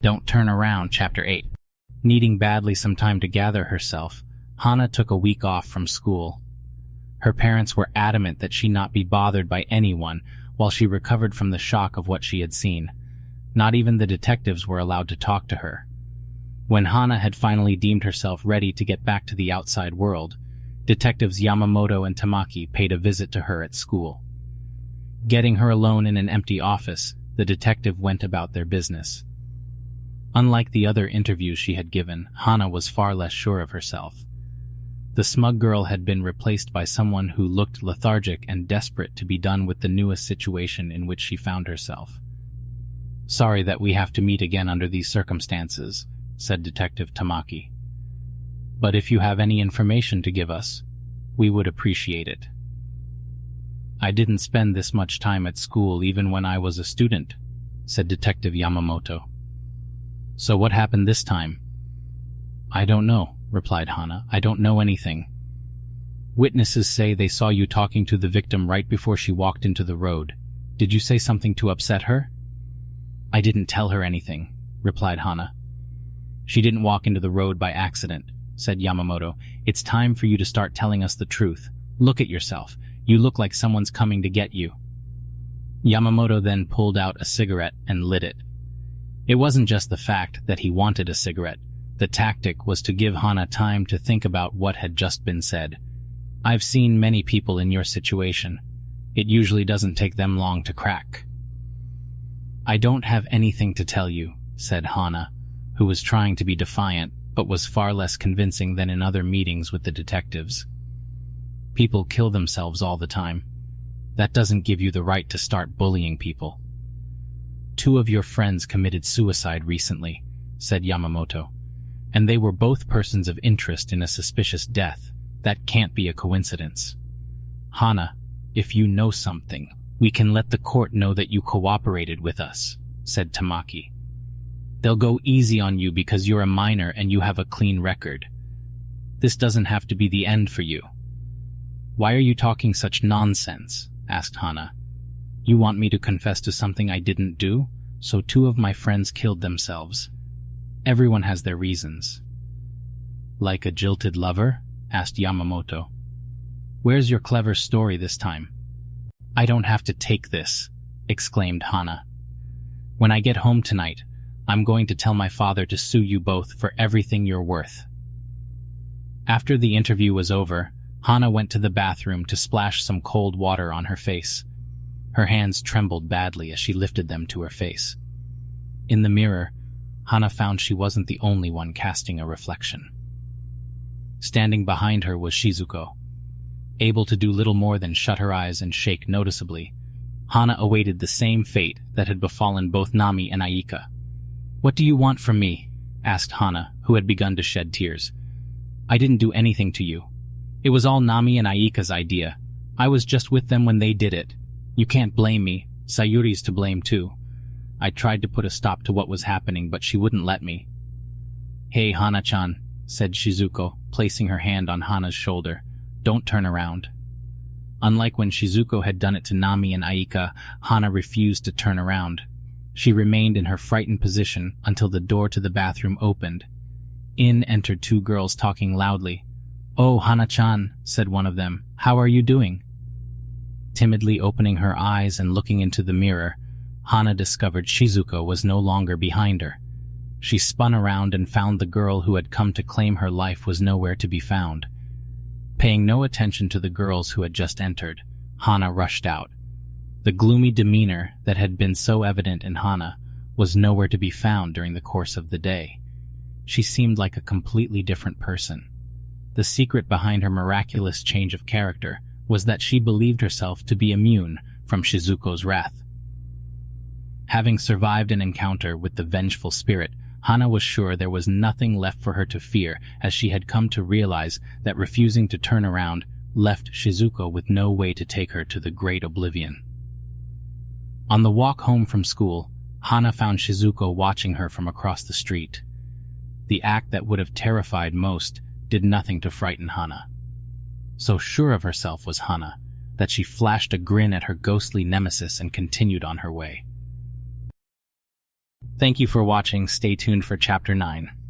Don't Turn Around, Chapter 8. Needing badly some time to gather herself, Hana took a week off from school. Her parents were adamant that she not be bothered by anyone while she recovered from the shock of what she had seen. Not even the detectives were allowed to talk to her. When Hana had finally deemed herself ready to get back to the outside world, detectives Yamamoto and Tamaki paid a visit to her at school. Getting her alone in an empty office, the detective went about their business. Unlike the other interviews she had given, Hana was far less sure of herself. The smug girl had been replaced by someone who looked lethargic and desperate to be done with the newest situation in which she found herself. "Sorry that we have to meet again under these circumstances," said Detective Tamaki. "But if you have any information to give us, we would appreciate it." "I didn't spend this much time at school even when I was a student," said Detective Yamamoto. "So what happened this time?" "I don't know," replied Hana. "I don't know anything. Witnesses say they saw you talking to the victim right before she walked into the road. Did you say something to upset her?" "I didn't tell her anything," replied Hana. "She didn't walk into the road by accident," said Yamamoto. "It's time for you to start telling us the truth. Look at yourself. You look like someone's coming to get you." Yamamoto then pulled out a cigarette and lit it. It wasn't just the fact that he wanted a cigarette. The tactic was to give Hana time to think about what had just been said. "I've seen many people in your situation. It usually doesn't take them long to crack." "I don't have anything to tell you," said Hana, who was trying to be defiant but was far less convincing than in other meetings with the detectives. "People kill themselves all the time. That doesn't give you the right to start bullying people." "Two of your friends committed suicide recently," said Yamamoto, "and they were both persons of interest in a suspicious death. That can't be a coincidence." "Hana, if you know something, we can let the court know that you cooperated with us," said Tamaki. "They'll go easy on you because you're a minor and you have a clean record. This doesn't have to be the end for you." "Why are you talking such nonsense?" asked Hana. "You want me to confess to something I didn't do? So two of my friends killed themselves. Everyone has their reasons." "Like a jilted lover?" asked Yamamoto. "Where's your clever story this time?" "I don't have to take this," exclaimed Hana. "When I get home tonight, I'm going to tell my father to sue you both for everything you're worth." After the interview was over, Hana went to the bathroom to splash some cold water on her face. Her hands trembled badly as she lifted them to her face. In the mirror, Hana found she wasn't the only one casting a reflection. Standing behind her was Shizuko. Able to do little more than shut her eyes and shake noticeably, Hana awaited the same fate that had befallen both Nami and Aika. "What do you want from me?" asked Hana, who had begun to shed tears. "I didn't do anything to you. It was all Nami and Aika's idea. I was just with them when they did it. You can't blame me. Sayuri's to blame too. I tried to put a stop to what was happening, but she wouldn't let me." "Hey, Hana-chan," said Shizuko, placing her hand on Hana's shoulder. "Don't turn around." Unlike when Shizuko had done it to Nami and Aika, Hana refused to turn around. She remained in her frightened position until the door to the bathroom opened. In entered two girls talking loudly. "Oh, Hana-chan," said one of them. "How are you doing?" Timidly opening her eyes and looking into the mirror, Hana discovered Shizuko was no longer behind her. She spun around and found the girl who had come to claim her life was nowhere to be found. Paying no attention to the girls who had just entered, Hana rushed out. The gloomy demeanor that had been so evident in Hana was nowhere to be found during the course of the day. She seemed like a completely different person. The secret behind her miraculous change of character was that she believed herself to be immune from Shizuko's wrath. Having survived an encounter with the vengeful spirit, Hana was sure there was nothing left for her to fear, as she had come to realize that refusing to turn around left Shizuko with no way to take her to the great oblivion. On the walk home from school, Hana found Shizuko watching her from across the street. The act that would have terrified most did nothing to frighten Hana. So sure of herself was Hana that she flashed a grin at her ghostly nemesis and continued on her way. Thank you for watching. Stay tuned for Chapter 9.